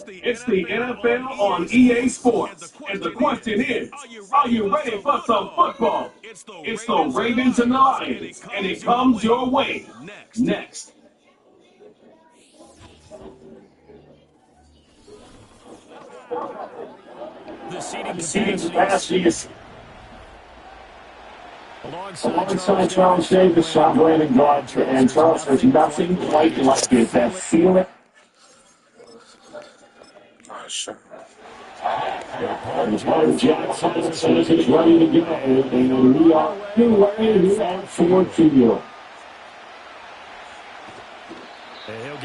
It's the NFL on EA Sports, and the question is, are you ready for some football? It's the Ravens and the Lions, and it comes your way next. The seating capacity is alongside Charles Davis, Sean Brandon guard, and Charles, there's nothing quite like it. That feeling. Sure. Jackson says he's ready to go, and we are ready for you.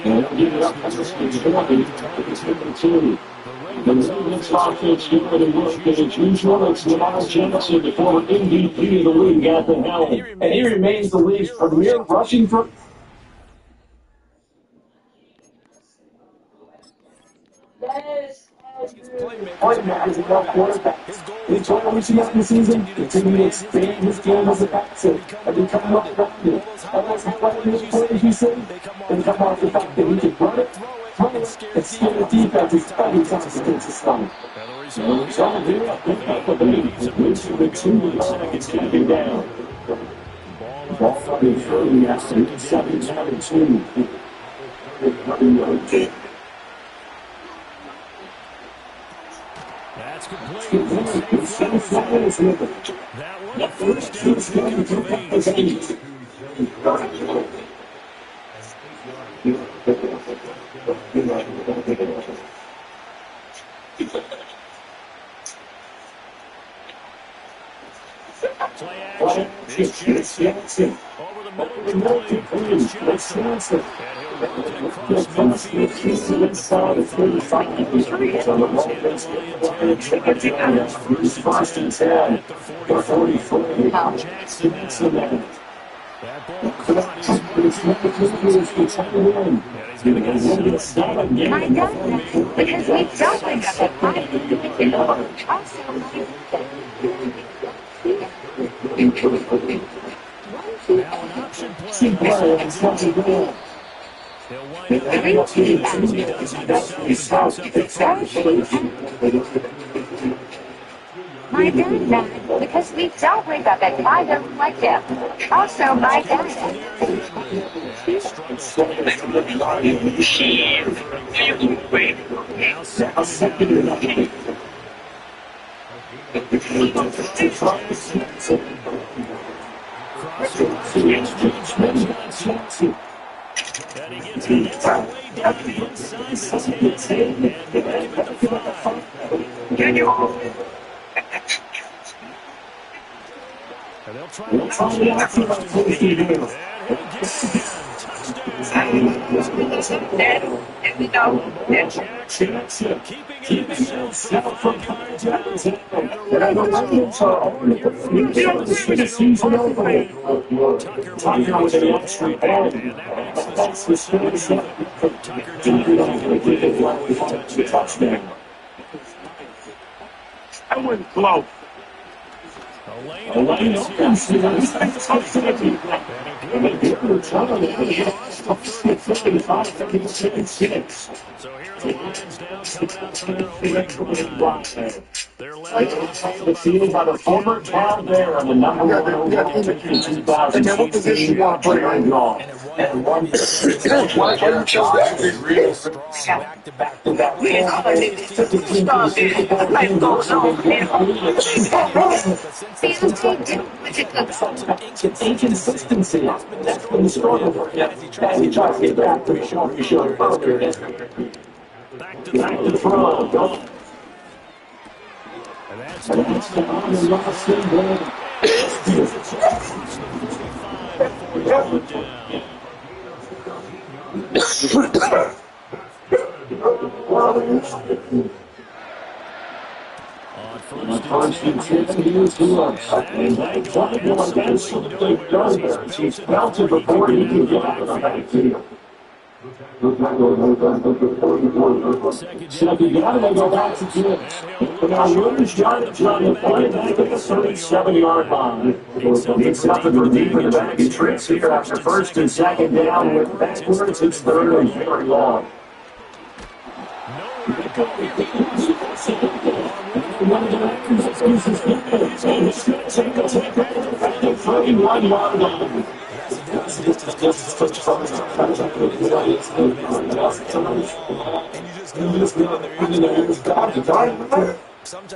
He'll give it up for the team. The Ravens offense doing the work as usual. It's Lamar Jackson, the former MVP of the league, at the helm, and he remains the league's premier rushing for. Playmaker is a young quarterback. He's trying to see out the season, continue to expand his game as a passer, and become more effective. And that's how one of his players you see, and come out the fact that he can run it, and steal the defense is every time against the stomach. So he's trying to do it, but the lead is the 2 seconds coming down. Ball running through after 7-2. That's complete. That one, first down, pickup of 8. Play action. It's Jackson. Over the middle to play. It's Jackson. Inside of 35 degrees on the moment. First and 10. 43. Jackson. That ball caught. My God, because we don't wake up at 5 in order. Now an option play. He'll wind up he does My dad, because we don't wake up at 5 like him. Also, my dad. And he gets it way down the inside of the 10 and give it the 5. And they'll try to first and and he'll get it. Jackson keeping it himself from Jackson. And the Ravens are on the season over. Tucker with an extra ball. That's the Spurs. Touchdown. I wouldn't blow. A lane Elaine opens opens here. here. He's got the top safety. And And a they good give the return return. across the 35, 36. 36. So here are the Lions now coming out for their opening drive. They're led on the field by the former Cal Bear and the number one overall pick in 2016, Jared Goff. And one Why you chose that? really back-to-back Life goes on, you know. Feels so good. some inconsistency. That's been the struggle for him. As he tries to get back to the show we showed earlier this week. Back to Back to throw. throw. And that's And that's the Dobbins. on the last thing there. Across the 45 before he's brought down. On first and 10, here's Lewis. And that drive going absolutely garbage. He's belted before he can get out of the backfield. So you gotta go back to Gibbs. But now Lewis yardage on the play back at the 37-yard line. Needs something from deep in the back. He tricks here after first and second down with backwards. It's third and very long. Nowhere to go here. One of the records excuses he's going to take a 31-yard line.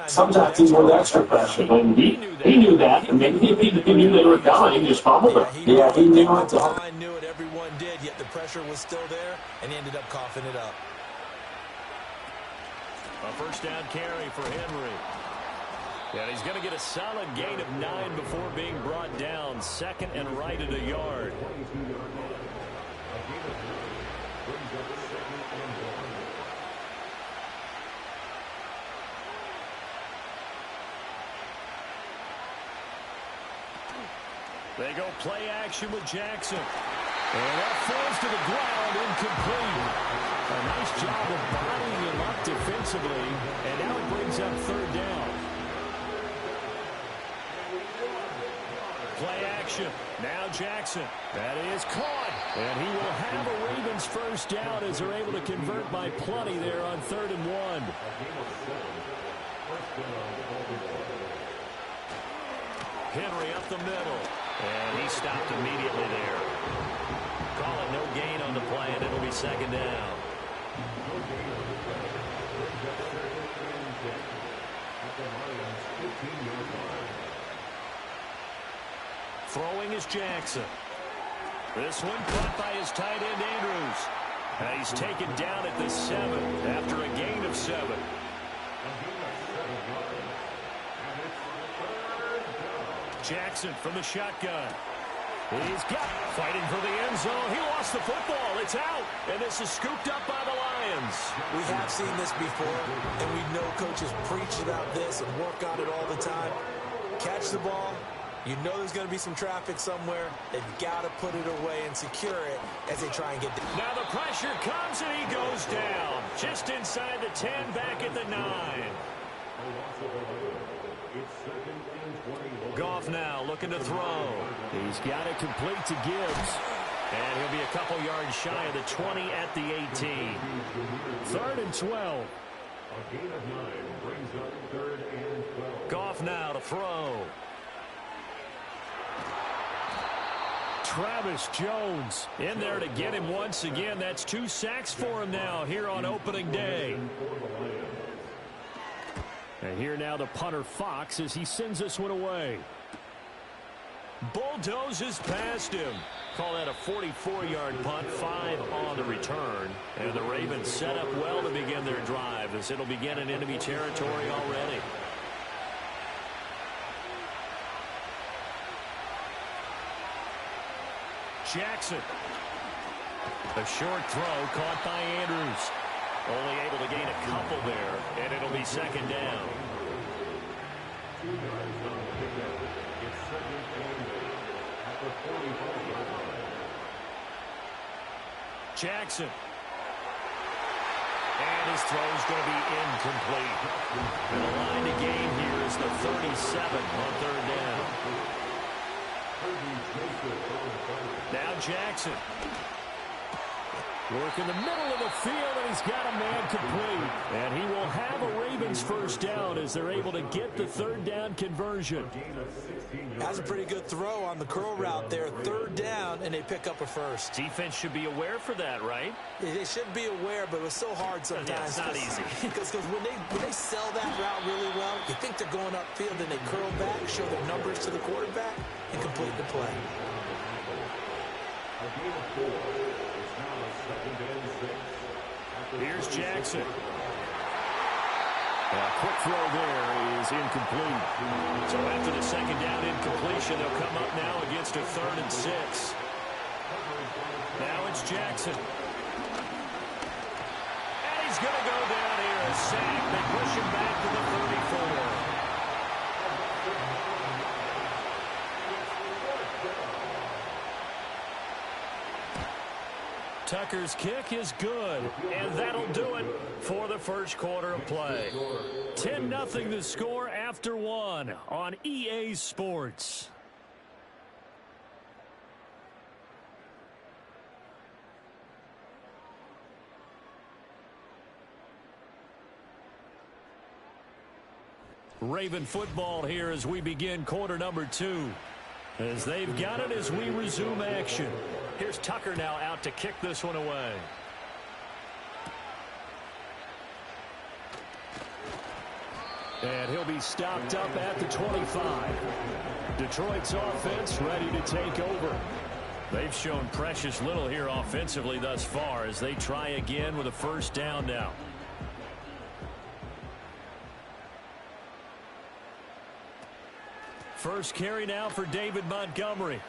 Sometimes he's with extra pressure. And he knew that. And maybe he knew they were coming. He just fumbled it. Yeah, he knew it. I knew it. Everyone did. Yet the pressure was still there, and he ended up coughing it up. A first down carry for Henry. And he's going to get a solid gain of 9 before being brought down. Second and right at a yard. They go play action with Jackson. And that falls to the ground, incomplete. A nice job of bodying him up defensively. And now it brings up third down. Play action. Now Jackson. That is caught. And he will have a Ravens first down as they're able to convert by plenty there on 3rd and 1. Henry up the middle. And he stopped immediately there. Call it no gain on the play, and it'll be second down. Throwing is Jackson. This one caught by his tight end, Andrews. And he's taken down at the 7 after a gain of 7. Jackson from the shotgun. He's got fighting for the end zone. He lost the football. It's out. And this is scooped up by the Lions. We have seen this before, and we know coaches preach about this and work on it all the time. Catch the ball. You know there's going to be some traffic somewhere. They've got to put it away and secure it as they try and get down. Now the pressure comes, and he goes down. Just inside the 10, back at the 9. Goff now looking to throw. He's got it complete to Gibbs. And he'll be a couple yards shy of the 20 at the 18. 3rd and 12. Goff now to throw. Travis Jones in there to get him once again. That's 2 sacks for him now here on opening day. And here now the punter Fox as he sends this one away. Bulldozes past him. Call that a 44-yard punt, 5 on the return. And the Ravens set up well to begin their drive as it'll begin in enemy territory already. Jackson. A short throw caught by Andrews. Only able to gain a couple there, and it'll be second down. Jackson. And his throw is going to be incomplete. And the line to gain here is the 37 on third down. Now Jackson. Work in the middle of the field, and he's got a man complete. And he will have a Ravens first down as they're able to get the third down conversion. That's a pretty good throw on the curl route there. Third down, and they pick up a first. Defense should be aware for that, right? They should be aware, but it was so hard sometimes. Yeah, it's not easy. Because when they sell that route really well, you think they're going upfield, and they curl back, show their numbers to the quarterback, and complete the play. Here's Jackson. A quick throw there is incomplete. So after the second down incompletion, they'll come up now against a 3rd and 6. Now it's Jackson. And he's going to go down here. A sack. They push him back to the 34. Tucker's kick is good, and that'll do it for the first quarter of play. 10-0 the score after 1 on EA Sports. Raven football here as we begin quarter number 2. As they've got it as we resume action. Here's Tucker now out to kick this one away. And he'll be stopped up at the 25. Detroit's offense ready to take over. They've shown precious little here offensively thus far as they try again with a first down now. First carry now for David Montgomery.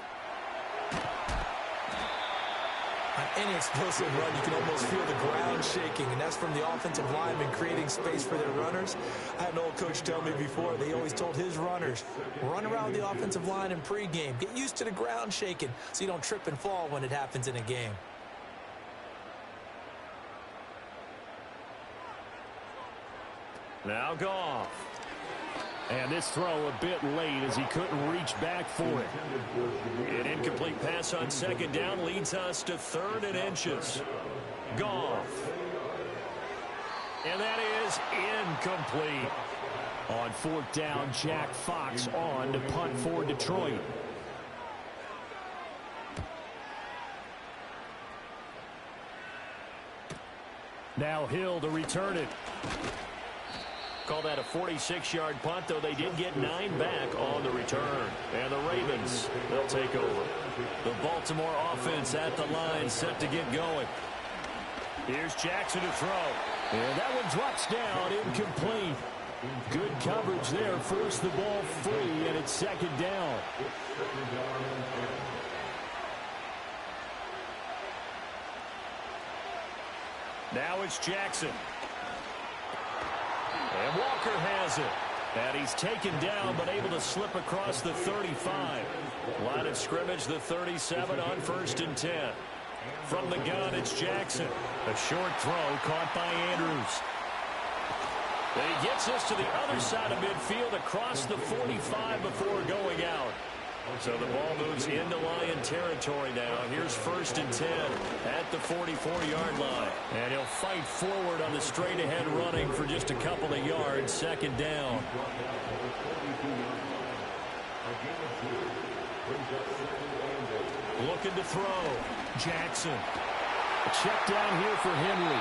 On any explosive run, you can almost feel the ground shaking, and that's from the offensive lineman creating space for their runners. I had an old coach tell me before, they always told his runners, run around the offensive line in pregame. Get used to the ground shaking so you don't trip and fall when it happens in a game. Now Goff. And this throw a bit late as he couldn't reach back for it. An incomplete pass on second down leads us to 3rd and inches. Goff. And that is incomplete. On 4th down, Jack Fox on to punt for Detroit. Now Hill to return it. Call that a 46-yard punt, though they did get 9 back on the return. And the Ravens, they'll take over. The Baltimore offense at the line, set to get going. Here's Jackson to throw. And that one drops down, incomplete. Good coverage there, forced the ball free, and it's second down. Now it's Jackson. And Walker has it. And he's taken down, but able to slip across the 35. Line of scrimmage, the 37 on 1st and 10. From the gun, it's Jackson. A short throw caught by Andrews. And he gets us to the other side of midfield across the 45 before going out. So the ball moves into Lion territory now. Here's 1st and 10 at the 44-yard line. And he'll fight forward on the straight-ahead running for just a couple of yards. Second down. Looking to throw. Jackson. A check down here for Henry.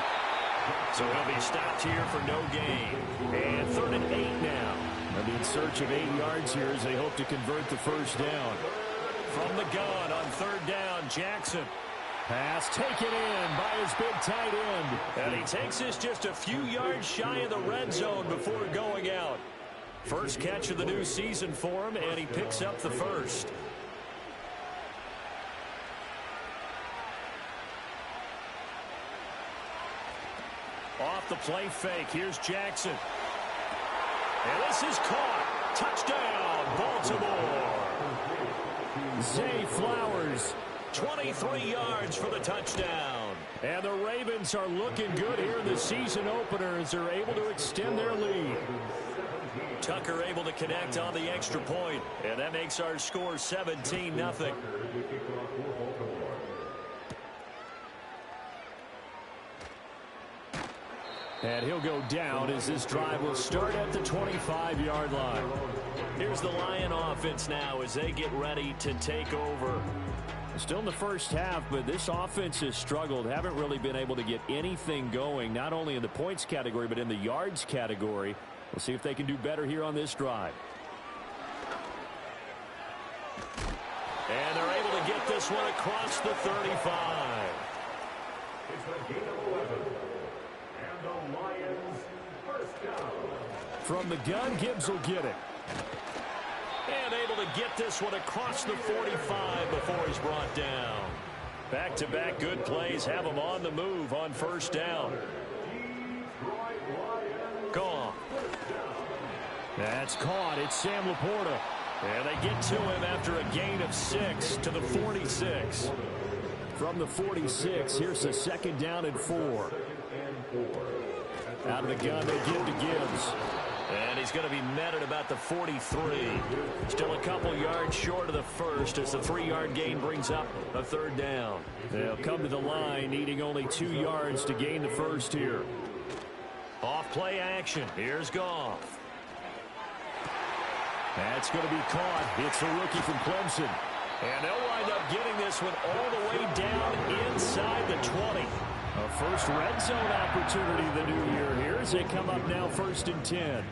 So he'll be stopped here for no gain. And 3rd and 8 now. They'll be in search of 8 yards here as they hope to convert the first down. From the gun on 3rd down, Jackson. Pass taken in by his big tight end. And he takes this just a few yards shy of the red zone before going out. First catch of the new season for him, and he picks up the first. Off the play fake, here's Jackson. And this is caught. Touchdown, Baltimore. Zay Flowers, 23 yards for the touchdown. And the Ravens are looking good here in the season opener as they're able to extend their lead. Tucker able to connect on the extra point, and that makes our score 17-0. And he'll go down as this drive will start at the 25-yard line. Here's the Lion offense now as they get ready to take over. Still in the first half, but this offense has struggled. Haven't really been able to get anything going, not only in the points category, but in the yards category. We'll see if they can do better here on this drive. And they're able to get this one across the 35. It's the gain of 11. And the Lions first down. From the gun, Gibbs will get it. And able to get this one across the 45 before he's brought down. Back-to-back good plays have him on the move on first down. Gone. That's caught. It's Sam Laporta. And they get to him after a gain of 6 to the 46. From the 46, here's the second down and 4. Out of the gun, they give to Gibbs. And he's going to be met at about the 43. Still a couple yards short of the first as the 3-yard gain brings up a third down. They'll come to the line needing only 2 yards to gain the first here. Off play action. Here's Goff. That's going to be caught. It's the rookie from Clemson. And they'll wind up getting this one all the way down inside the 20. A first red zone opportunity the new year here as they come up now 1st and 10.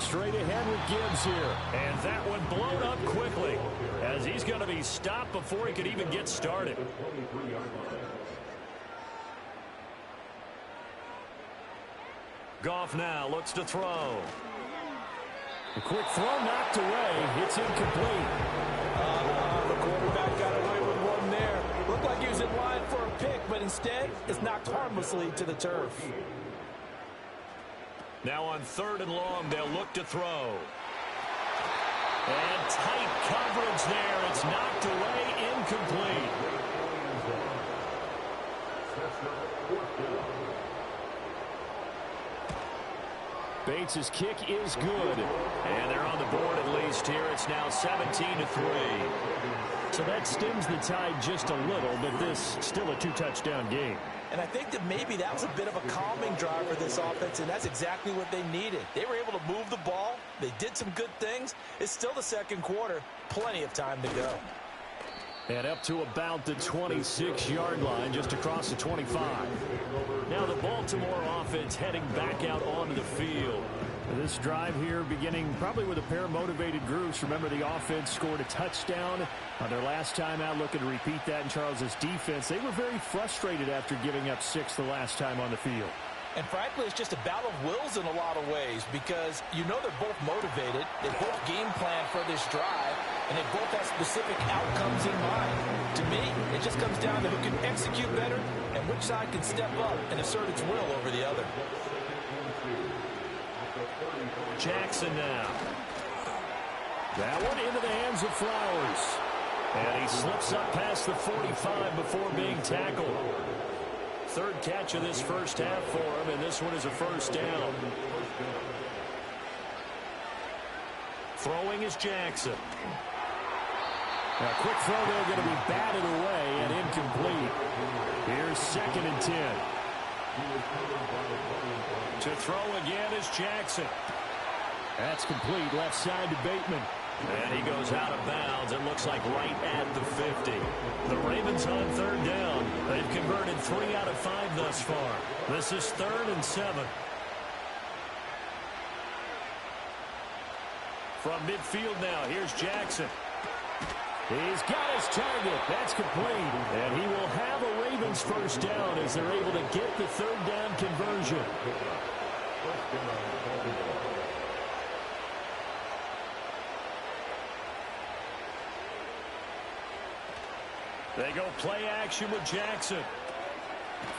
Straight ahead with Gibbs here. And that one blown up quickly as he's going to be stopped before he could even get started. Goff now looks to throw. A quick throw knocked away. It's incomplete. The quarterback got away with one there. Looked like he was in line for a pick, but instead it's knocked harmlessly to the turf. Now on 3rd and long, they'll look to throw. And tight coverage there. It's knocked away, incomplete. Bates' kick is good. And they're on the board at least here. It's now 17-3. So that stems the tide just a little, but this still a 2-touchdown game. And I think that maybe that was a bit of a calming drive for this offense, and that's exactly what they needed. They were able to move the ball. They did some good things. It's still the second quarter. Plenty of time to go. And up to about the 26-yard line, just across the 25. Now the Baltimore offense heading back out onto the field. This drive here beginning probably with a pair of motivated groups. Remember, the offense scored a touchdown on their last time out, looking to repeat that in Charles's defense. They were very frustrated after giving up 6 the last time on the field. And frankly, it's just a battle of wills in a lot of ways because you know they're both motivated. They both game plan for this drive, and they both have specific outcomes in mind. To me, it just comes down to who can execute better and which side can step up and assert its will over the other. Jackson now. That one into the hands of Flowers. And he slips up past the 45 before being tackled. 3rd catch of this first half for him, and this one is a first down. Throwing is Jackson. Now, quick throw there going to be batted away and incomplete. Here's 2nd and 10. To throw again is Jackson. That's complete, left side to Bateman. And he goes out of bounds, it looks like right at the 50. The Ravens on 3rd down. They've converted 3 out of 5 thus far. This is 3rd and 7. From midfield now, here's Jackson. He's got his target. That's complete. And he will have a Ravens first down as they're able to get the 3rd down conversion. They go play action with Jackson.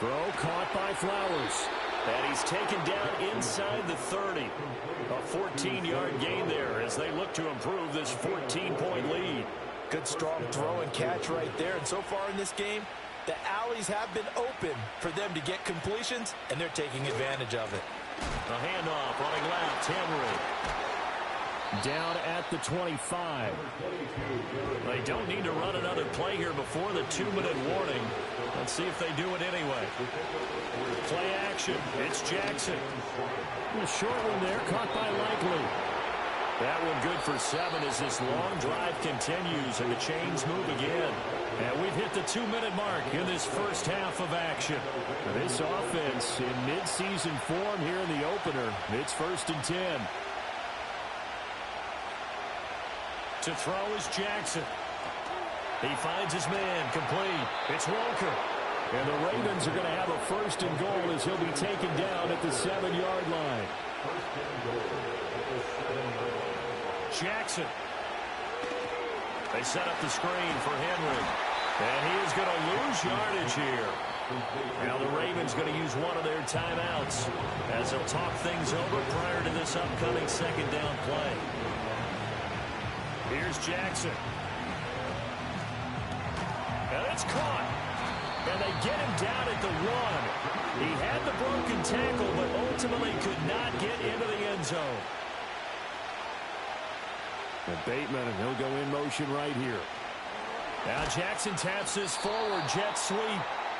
Throw caught by Flowers. And he's taken down inside the 30. A 14-yard gain there as they look to improve this 14-point lead. Good strong throw and catch right there. And so far in this game, The alleys have been open for them to get completions, and they're taking advantage of it. A handoff, running left, Henry. Down at the 25. They don't need to run another play here before the 2-minute warning. Let's see if they do it anyway. Play action. It's Jackson. A short one there, caught by Likely. That one good for 7 as this long drive continues and the chains move again. And we've hit the 2-minute mark in this first half of action. This offense in mid-season form here in the opener. It's 1st and 10. To throw is Jackson. He finds his man, complete. It's Walker. And the Ravens are going to have a 1st and goal as he'll be taken down at the 7-yard line. Jackson. They set up the screen for Henry. And he is going to lose yardage here. Now the Ravens going to use one of their timeouts as they'll talk things over prior to this upcoming 2nd down play. Here's Jackson. And it's caught. And they get him down at the 1. He had the broken tackle, but ultimately could not get into the end zone. And Bateman, and he'll go in motion right here. Now Jackson taps this forward jet sweep.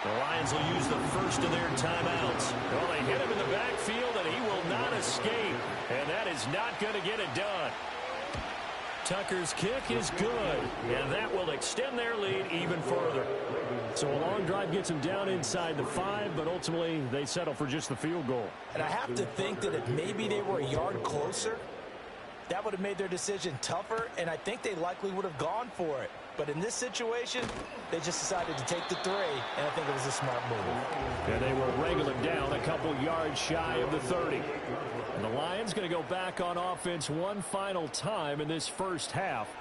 The Lions will use the first of their timeouts. Well, they hit him in the backfield, and he will not escape. And that is not going to get it done. Tucker's kick is good, and that will extend their lead even further. So a long drive gets them down inside the 5, but ultimately they settle for just the field goal. And I have to think that if maybe they were a yard closer, that would have made their decision tougher, and I think they likely would have gone for it. But in this situation, they just decided to take the 3, and I think it was a smart move. And they will wrangle him down a couple yards shy of the 30. And the Lions going to go back on offense one final time in this first half.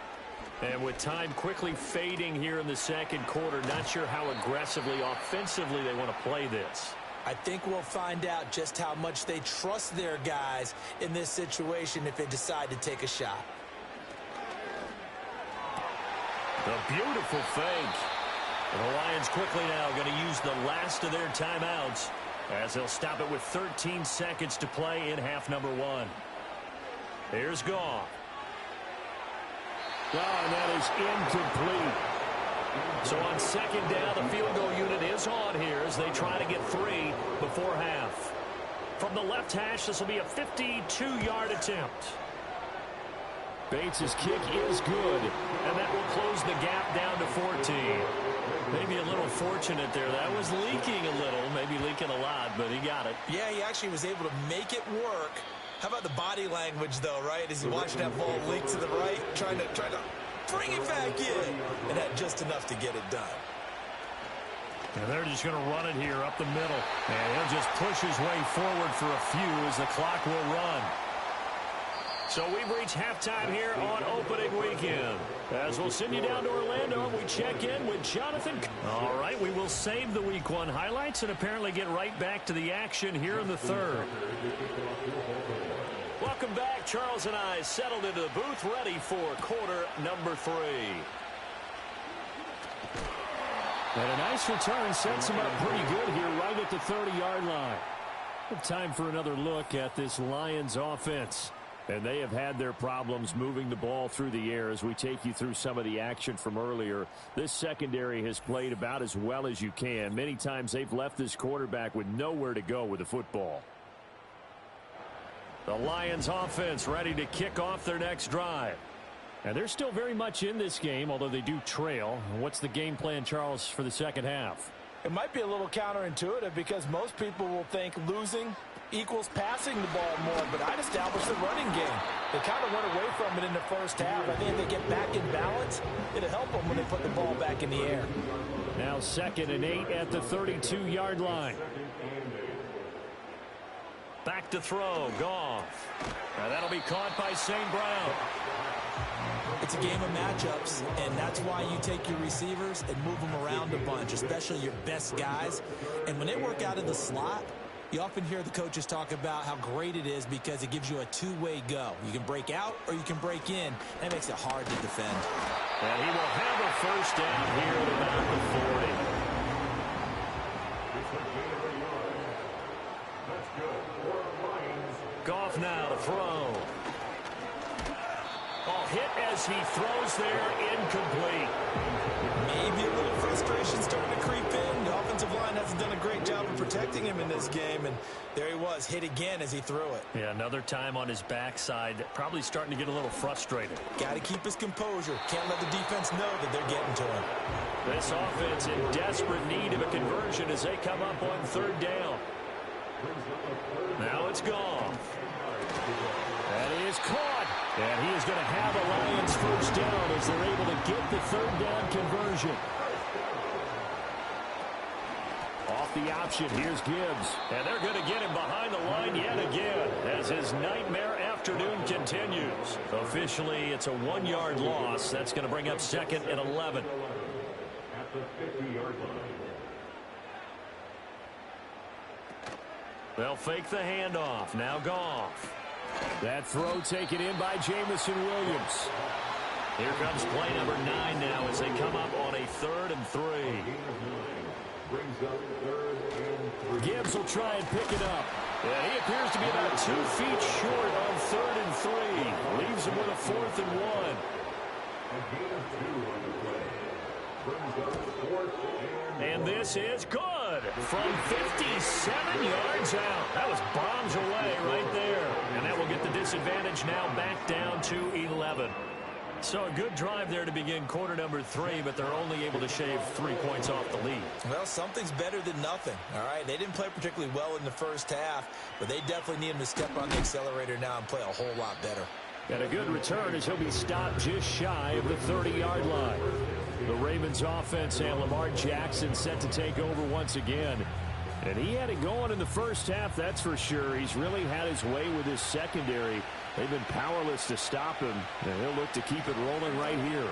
And with time quickly fading here in the 2nd quarter, not sure how aggressively, offensively they want to play this. I think we'll find out just how much they trust their guys in this situation if they decide to take a shot. The beautiful fake. And the Lions quickly now going to use the last of their timeouts as they'll stop it with 13 seconds to play in half number 1. Here's Goff. Oh, and that is incomplete. So on 2nd down, the field goal unit is on here as they try to get 3 before half. From the left hash, this will be a 52-yard attempt. Bates' kick is good, and that will close the gap down to 14. Maybe a little fortunate there. That was leaking a little, maybe leaking a lot, but he got it. Yeah, he actually was able to make it work. How about the body language, though, right? As he watched that ball leak to the right, trying to bring it back in, and had just enough to get it done. And they're just going to run it here up the middle. And he'll just push his way forward for a few as the clock will run. So we've reached halftime here on opening weekend. As we'll send you down to Orlando, we check in with Jonathan. All right, we will save the Week 1 highlights and apparently get right back to the action here in the 3rd. Welcome back. Charles and I settled into the booth ready for quarter number 3. And a nice return sets him up pretty good here right at the 30-yard line. Time for another look at this Lions offense. And they have had their problems moving the ball through the air as we take you through some of the action from earlier. This secondary has played about as well as you can. Many times they've left this quarterback with nowhere to go with the football. The Lions offense ready to kick off their next drive. And they're still very much in this game, although they do trail. What's the game plan, Charles, for the 2nd half? It might be a little counterintuitive because most people will think losing equals passing the ball more, but I'd establish the running game. They kind of went away from it in the first half. I think if they get back in balance, it'll help them when they put the ball back in the air. Now 2nd and 8 at the 32-yard line. Back to throw, Goff. Now that'll be caught by St. Brown. It's a game of matchups, and that's why you take your receivers and move them around a bunch, especially your best guys. And when they work out of the slot, you often hear the coaches talk about how great it is because it gives you a two-way go. You can break out or you can break in. That makes it hard to defend. And he will have a first down here at about the 40. hit as he throws there, incomplete. Maybe a little frustration starting to creep in. The offensive line hasn't done a great job of protecting him in this game, and there he was, hit again as he threw it. Yeah, another time on his backside, probably starting to get a little frustrated. Got to keep his composure. Can't let the defense know that they're getting to him. This offense in desperate need of a conversion as they come up on third down. Now it's Goff. That is caught. And he is going to have a Lions first down as they're able to get the third down conversion. Off the option, here's Gibbs. And they're going to get him behind the line yet again as his nightmare afternoon continues. Officially, it's a 1-yard loss. That's going to bring up second and 11. At the 50-yard line. They'll fake the handoff. Now Goff. That throw taken in by Jamison Williams. Here comes play number 9 now as they come up on a 3rd and 3. Gibbs will try and pick it up. Yeah, he appears to be about 2 feet short on 3rd and 3. Leaves him with a 4th and 1. And this is good from 57 yards out. That was bombs away right there. And that will get the disadvantage now back down to 11. So a good drive there to begin quarter number 3, but they're only able to shave 3 points off the lead. Well, something's better than nothing, all right? They didn't play particularly well in the first half, but they definitely need him to step on the accelerator now and play a whole lot better. And a good return as he'll be stopped just shy of the 30-yard line. The Ravens offense and Lamar Jackson set to take over once again. And he had it going in the first half, that's for sure. He's really had his way with his secondary. They've been powerless to stop him, and he'll look to keep it rolling right here.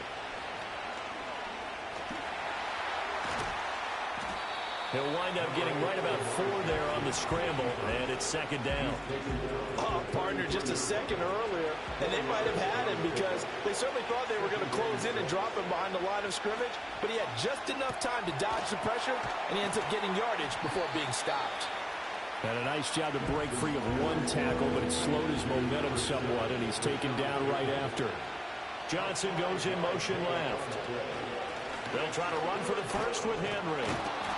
He'll wind up getting right about 4 there on the scramble, and it's second down. Oh, partner, just a second earlier, and they might have had him because they certainly thought they were going to close in and drop him behind the line of scrimmage, but he had just enough time to dodge the pressure, and he ends up getting yardage before being stopped. And a nice job to break free of 1 tackle, but it slowed his momentum somewhat, and he's taken down right after. Johnson goes in motion left. They'll try to run for the first with Henry.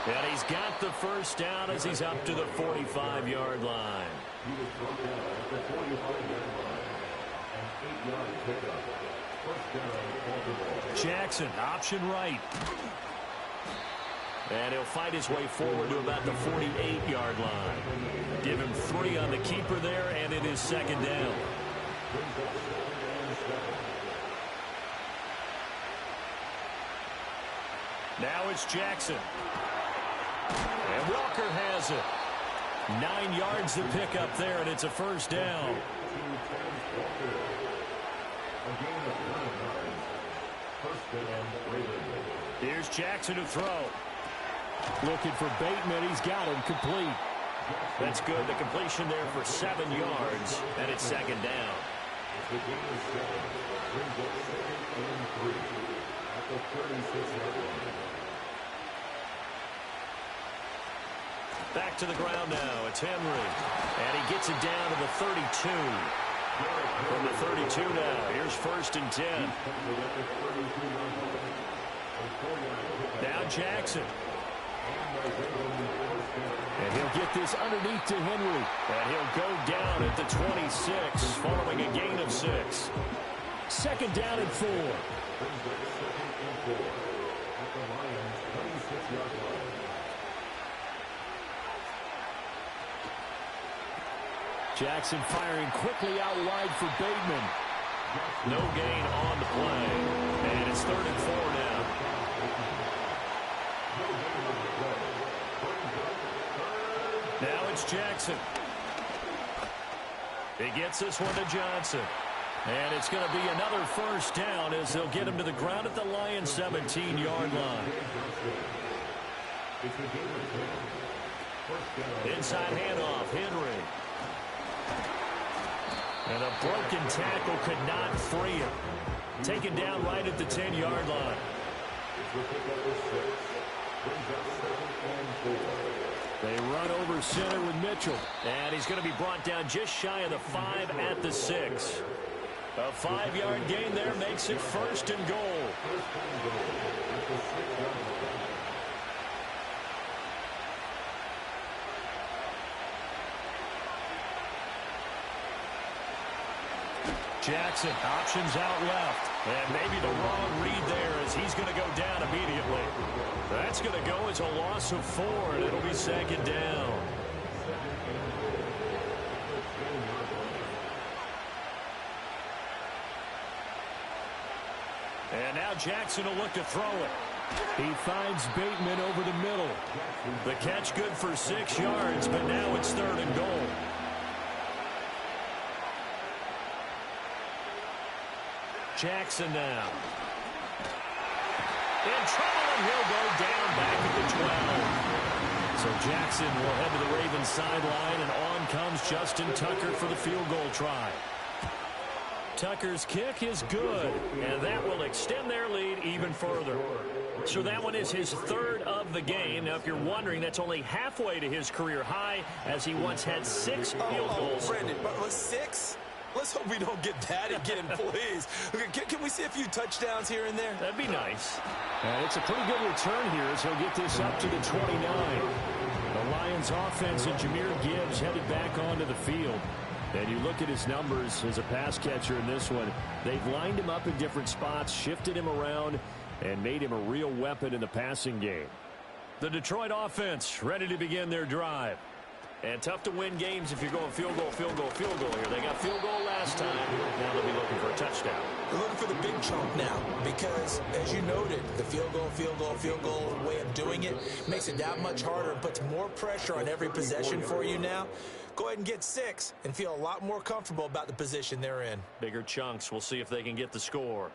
And he's got the first down as he's up to the 45-yard line. Jackson, option right. And he'll fight his way forward to about the 48-yard line. Give him 3 on the keeper there, and it is second down. Now it's Jackson. And Walker has it. 9 yards to pick up there, and it's a first down. Here's Jackson to throw. Looking for Bateman. He's got him complete. That's good. The completion there for 7 yards, and it's second down. Back to the ground now. It's Henry. And he gets it down to the 32. From the 32 now. Here's first and 10. Now Jackson. And he'll get this underneath to Henry. And he'll go down at the 26 following a gain of 6. Second down and 4. Jackson firing quickly out wide for Bateman. No gain on the play. And it's 3rd and 4 now. Now it's Jackson. He gets this one to Johnson. And it's going to be another first down as they'll get him to the ground at the Lions' 17-yard line. Inside handoff, Henry. And a broken tackle could not free him. Taken down right at the 10-yard line. They run over center with Mitchell. And he's going to be brought down just shy of the 5 at the 6. A 5-yard gain there makes it 1st and goal. Jackson options out left. And maybe the wrong read there as he's going to go down immediately. That's going to go as a loss of 4, and it'll be 2nd down. And now Jackson will look to throw it. He finds Bateman over the middle. The catch good for 6 yards, but now it's 3rd and goal. Jackson now. In trouble, and he'll go down back at the 12. So Jackson will head to the Ravens sideline, and on comes Justin Tucker for the field goal try. Tucker's kick is good, and that will extend their lead even further. So that one is his 3rd of the game. Now, if you're wondering, that's only halfway to his career high, as he once had 6 field goals. Brandon, but was 6? Let's hope we don't get that again, please. Can we see a few touchdowns here and there? That'd be nice. And it's a pretty good return here as he'll get this up to the 29. The Lions offense and Jahmyr Gibbs headed back onto the field. And you look at his numbers as a pass catcher in this one. They've lined him up in different spots, shifted him around, and made him a real weapon in the passing game. The Detroit offense ready to begin their drive. And tough to win games if you're going field goal, field goal, field goal here. They got field goal last time. Now they'll be looking for a touchdown. They're looking for the big chunk now because, as you noted, the field goal way of doing it makes it that much harder and puts more pressure on every possession for you now. Go ahead and get 6 and feel a lot more comfortable about the position they're in. Bigger chunks. We'll see if they can get the score.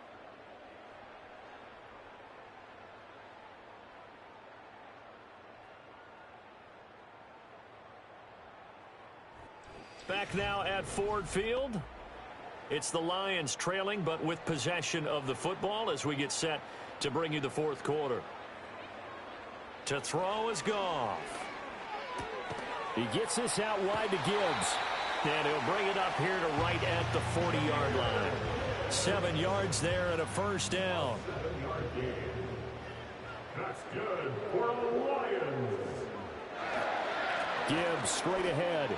Back now at Ford Field. It's the Lions trailing, but with possession of the football as we get set to bring you the 4th quarter. To throw is Goff. He gets this out wide to Gibbs. And he'll bring it up here to right at the 40-yard line. 7 yards there and a 1st down. That's good for the Lions. Gibbs straight ahead.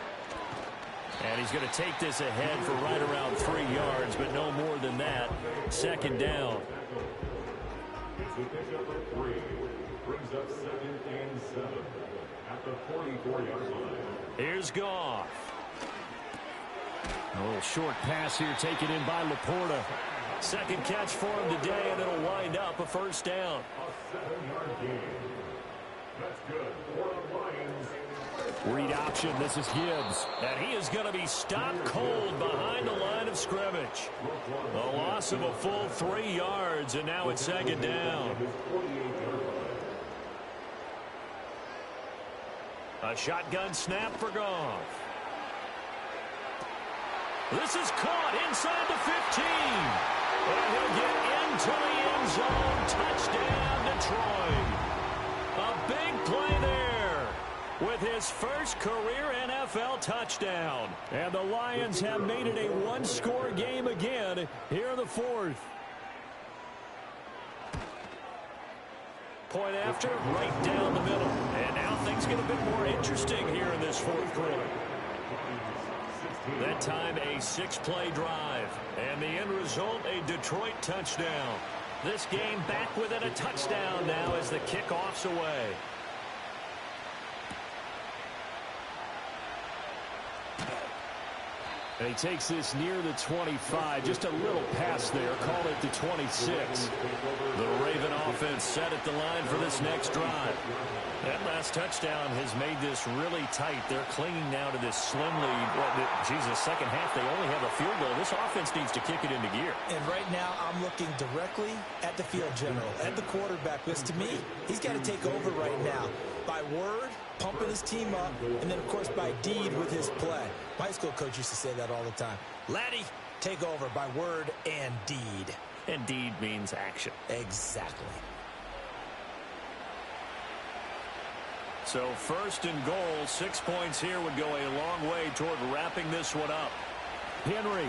And he's going to take this ahead for right around 3 yards, but no more than that. 2nd down. It's a pickup of 3. Brings up 2nd and 7 at the 44-yard line. Here's Goff. A little short pass here taken in by Laporta. 2nd catch for him today, and it'll wind up a 1st down. A 7-yard gain. That's good for the Lions. Read option. This is Gibbs. And he is going to be stopped cold behind the line of scrimmage. A loss of a full 3 yards, and now it's 2nd down. A shotgun snap for Goff. This is caught inside the 15. And he'll get into the end zone. Touchdown, Detroit. A big play there with his first career NFL touchdown. And the Lions have made it a one-score game again here in the 4th. Point after, right down the middle. And now things get a bit more interesting here in this 4th quarter. That time a 6-play drive. And the end result, a Detroit touchdown. This game back within a touchdown now as the kickoff's away. And he takes this near the 25. Just a little pass there. Call it the 26. The Raven offense set at the line for this next drive. That last touchdown has made this really tight. They're clinging now to this slim lead. Jesus, second half, they only have a field goal. This offense needs to kick it into gear. And right now, I'm looking directly at the field general, at the quarterback. Because to me, he's got to take over right now. By word, pumping his team up, and then, of course, by deed with his play. My high school coach used to say that all the time. Laddie, take over by word and deed. And deed means action. Exactly. So 1st and goal, 6 points here would go a long way toward wrapping this one up. Henry.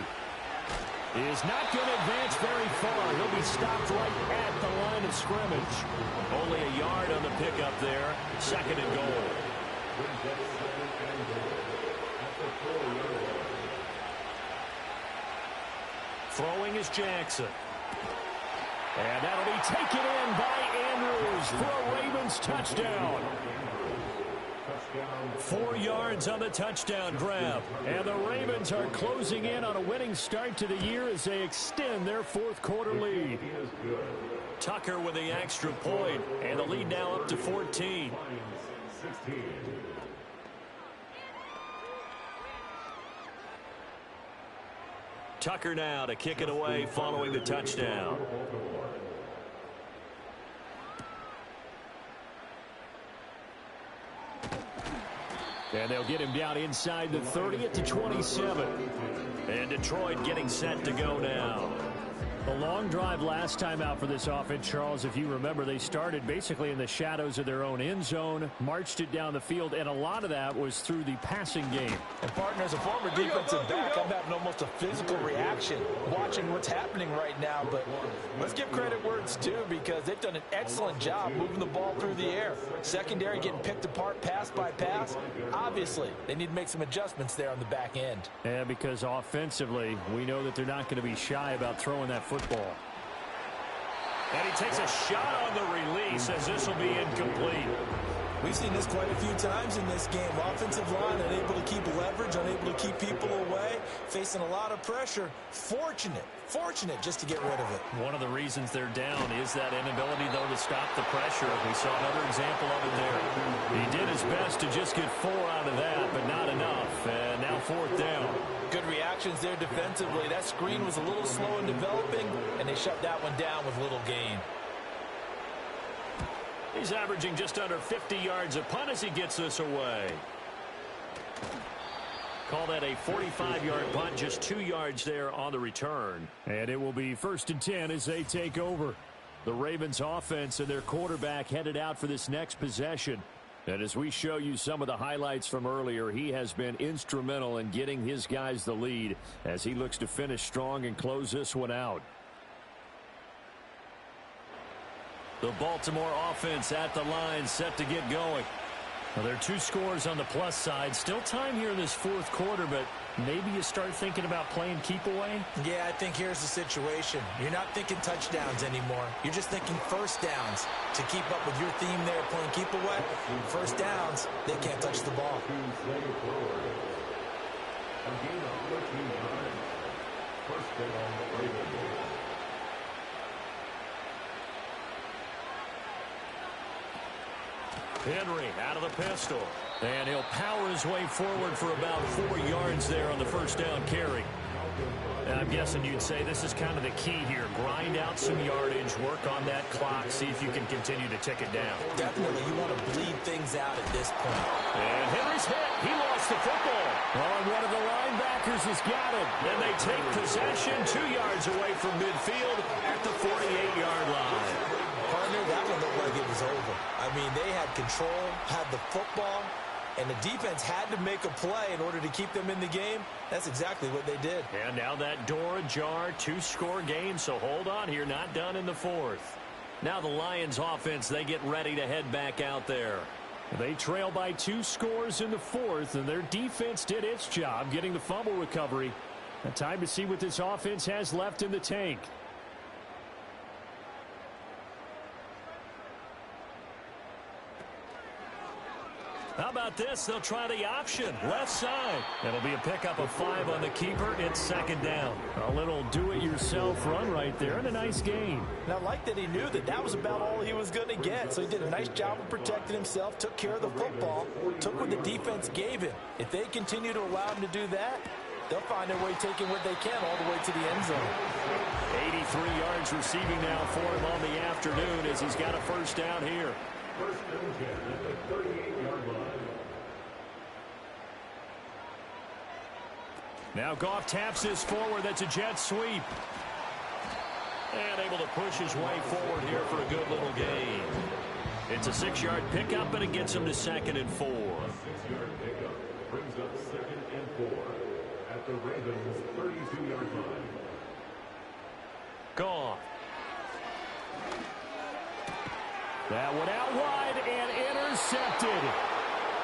is not going to advance very far. He'll be stopped right at the line of scrimmage. Only a yard on the pickup there. 2nd and goal. Throwing is Jackson. And that'll be taken in by Andrews for a Ravens touchdown. 4 yards on the touchdown grab. And the Ravens are closing in on a winning start to the year as they extend their 4th quarter lead. Tucker with the extra point, and the lead now up to 14. Tucker now to kick it away following the touchdown. And they'll get him down inside the 30 at the 27. And Detroit getting set to go now. A long drive last time out for this offense, Charles. If you remember, they started basically in the shadows of their own end zone, marched it down the field, and a lot of that was through the passing game. And, partner, as a former defensive back, I'm having almost a physical reaction watching what's happening right now. But let's give credit where it's due, because they've done an excellent job moving the ball through the air. Secondary getting picked apart pass by pass. Obviously, they need to make some adjustments there on the back end. Yeah, because offensively, we know that they're not going to be shy about throwing that football. And he takes a shot on the release as this will be incomplete. We've seen this quite a few times in this game. Offensive line unable to keep leverage, unable to keep people away, facing a lot of pressure. Fortunate just to get rid of it. One of the reasons they're down is that inability, though, to stop the pressure. We saw another example of it there. He did his best to just get 4 out of that, but not enough. And now 4th down. Good reactions there defensively. That screen was a little slow in developing, and they shut that one down with little gain. He's averaging just under 50 yards a punt as he gets this away. Call that a 45-yard punt, just 2 yards there on the return. And it will be 1st and 10 as they take over. The Ravens offense and their quarterback headed out for this next possession. And as we show you some of the highlights from earlier, he has been instrumental in getting his guys the lead as he looks to finish strong and close this one out. The Baltimore offense at the line, set to get going. Well, there are 2 scores on the plus side. Still time here in this 4th quarter, but maybe you start thinking about playing keep away? Yeah, I think here's the situation. You're not thinking touchdowns anymore. You're just thinking first downs to keep up with your theme there, playing keep away. First downs, they can't touch the ball. Henry out of the pistol. And he'll power his way forward for about 4 yards there on the first down carry. And I'm guessing you'd say this is kind of the key here. Grind out some yardage, work on that clock, see if you can continue to tick it down. Definitely, you want to bleed things out at this point. And Henry's hit. He lost the football. Oh, and one of the linebackers has got it. And they take possession 2 yards away from midfield at the 48-yard line. Partner, that one looked like it was over. I mean, they had control, had the football, and the defense had to make a play in order to keep them in the game. That's exactly what they did. And now that door ajar, 2-score game, so hold on here, not done in the 4th. Now the Lions offense, they get ready to head back out there. They trail by 2 scores in the 4th, and their defense did its job getting the fumble recovery. Now time to see what this offense has left in the tank. How about this? They'll try the option. Left side. It'll be a pickup of 5 on the keeper. It's 2nd down. A little do-it-yourself run right there and a nice gain. And I like that he knew that that was about all he was going to get. So he did a nice job of protecting himself, took care of the football, took what the defense gave him. If they continue to allow him to do that, they'll find their way taking what they can all the way to the end zone. 83 yards receiving now for him on the afternoon as he's got a first down here. First and 10 at the 38-yard line. Now Goff taps this forward. That's a jet sweep. And able to push his way forward here for a good little gain. It's a 6-yard pickup, and it gets him to 2nd and 4. 6-yard pickup brings up 2nd and 4 at the Ravens' 32-yard line. Gone. That one out wide and intercepted.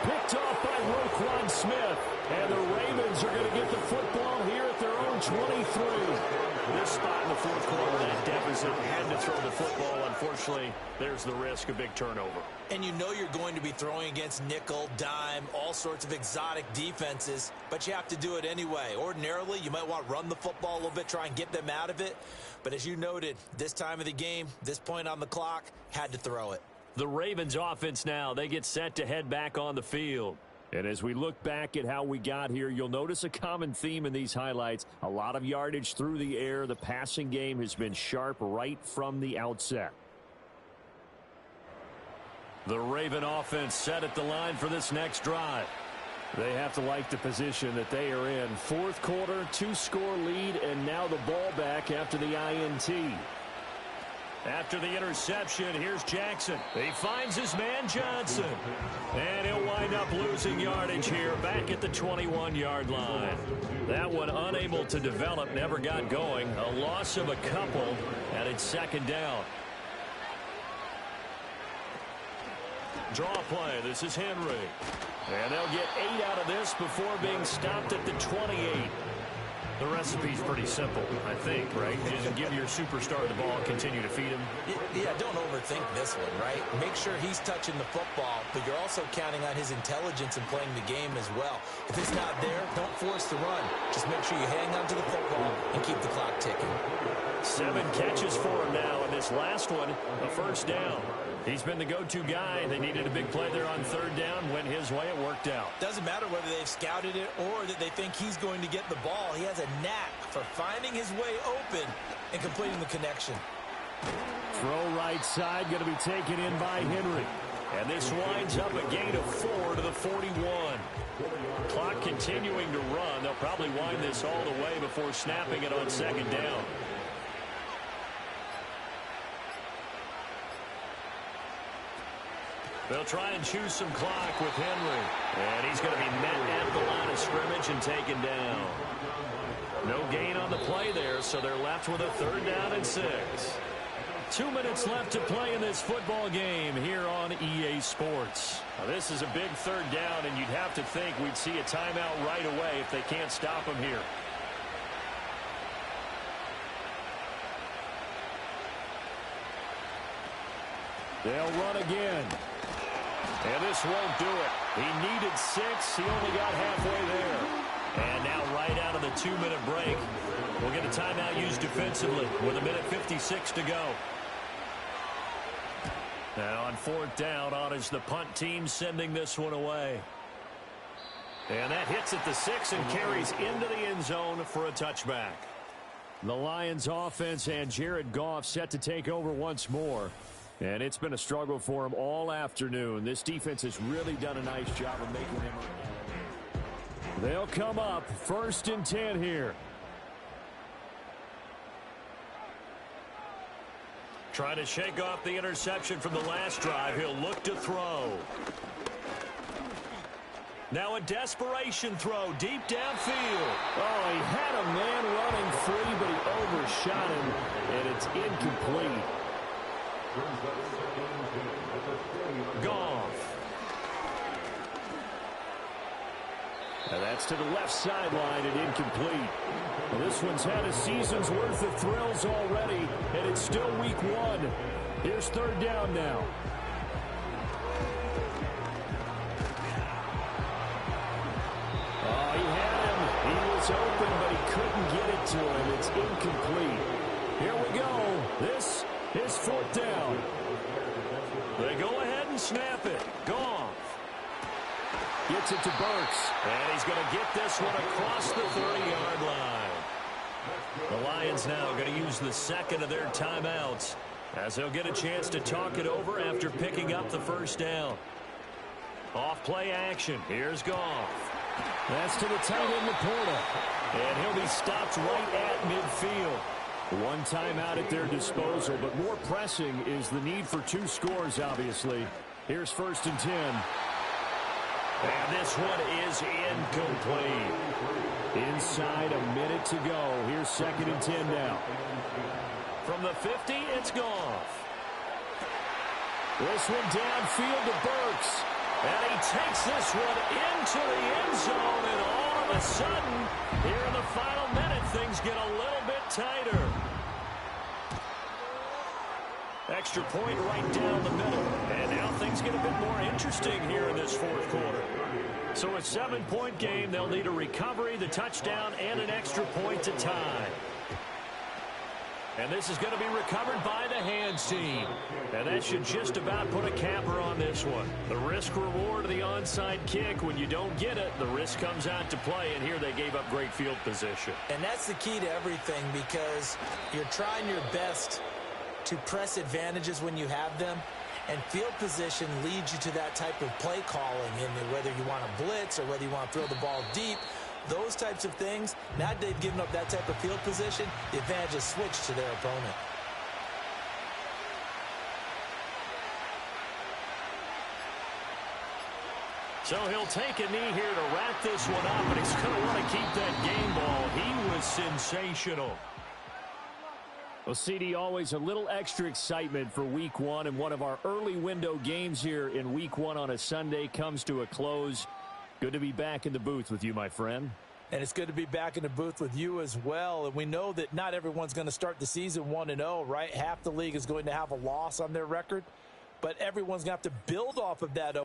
Picked off by Roquan Smith. And the Ravens are going to get the football here at their own 23. This spot in the fourth quarter, that deficit had to throw the football. Unfortunately, there's the risk of big turnover. And you know you're going to be throwing against nickel, dime, all sorts of exotic defenses, but you have to do it anyway. Ordinarily, you might want to run the football a little bit, try and get them out of it. But as you noted, this time of the game, this point on the clock, had to throw it. The Ravens offense now, they get set to head back on the field. And as we look back at how we got here, you'll notice a common theme in these highlights. A lot of yardage through the air. The passing game has been sharp right from the outset. The Raven offense set at the line for this next drive. They have to like the position that they are in. Fourth quarter, 2-score lead, and now the ball back after the INT. After the interception, here's Jackson. He finds his man Johnson. And he'll wind up losing yardage here back at the 21-yard line. That one unable to develop, never got going. A loss of a couple, and it's second down. Draw play. This is Henry. And they'll get 8 out of this before being stopped at the 28. The recipe's pretty simple, I think, right? Just give your superstar the ball, continue to feed him. Yeah, don't overthink this one, right? Make sure he's touching the football, but you're also counting on his intelligence in playing the game as well. If it's not there, don't force the run. Just make sure you hang on to the football and keep the clock ticking. 7 catches for him now, and this last one, a first down. He's been the go-to guy. They needed a big play there on third down. Went his way. It worked out. Doesn't matter whether they've scouted it or that they think he's going to get the ball. He has a knack for finding his way open and completing the connection. Throw right side, going to be taken in by Henry. And this winds up a gain of 4 to the 41. Clock continuing to run. They'll probably wind this all the way before snapping it on second down. They'll try and choose some clock with Henry. And he's going to be met at the line of scrimmage and taken down. No gain on the play there, so they're left with a third down and 6. 2 minutes left to play in this football game here on EA Sports. Now, this is a big third down, and you'd have to think we'd see a timeout right away if they can't stop him here. They'll run again. And this won't do it. He needed 6. He only got halfway there. And now right out of the 2-minute break, we'll get a timeout used defensively with 1:56 to go. Now on fourth down, on is the punt team sending this one away. And that hits at the 6 and carries into the end zone for a touchback. The Lions offense and Jared Goff set to take over once more. And it's been a struggle for him all afternoon. This defense has really done a nice job of making him. They'll come up 1st and 10 here. Trying to shake off the interception from the last drive. He'll look to throw. Now a desperation throw deep downfield. Oh, he had a man running free, but he overshot him, and it's incomplete. Goff. And that's to the left sideline and incomplete. Well, this one's had a season's worth of thrills already, and it's still week 1. Here's third down now. Oh, he had him. He was open, but he couldn't get it to him. It's incomplete. Here we go. This is fourth down. They go ahead and snap it. Goff gets it to Burks. And he's going to get this one across the 30-yard line. The Lions now going to use the second of their timeouts as they'll get a chance to talk it over after picking up the first down. Off play action. Here's Goff. That's to the tight end, Laporta. And he'll be stopped right at midfield. One timeout at their disposal, but more pressing is the need for 2 scores, obviously. Here's 1st and 10. And this one is incomplete. Inside a minute to go. Here's 2nd and 10 now. From the 50, it's gone. This one downfield to Burks. And he takes this one into the end zone. And all of a sudden, here in the final minute, things get a little bit tighter. Extra point right down the middle. And now things get a bit more interesting here in this fourth quarter. So a 7-point game, they'll need a recovery, the touchdown, and an extra point to tie. And this is going to be recovered by the hands team. And that should just about put a capper on this one. The risk-reward of the onside kick, when you don't get it, the risk comes out to play. And here they gave up great field position. And that's the key to everything, because you're trying your best to press advantages when you have them. And field position leads you to that type of play calling, and whether you want to blitz or whether you want to throw the ball deep, those types of things. Now that they've given up that type of field position, the advantage is switched to their opponent. So he'll take a knee here to wrap this one up, and he's going to want to keep that game ball. He was sensational. Well, CD, always a little extra excitement for Week 1, and one of our early window games here in Week 1 on a Sunday comes to a close. Good to be back in the booth with you, my friend. And it's good to be back in the booth with you as well. And we know that not everyone's going to start the season 1-0, right? Half the league is going to have a loss on their record, but everyone's going to have to build off of that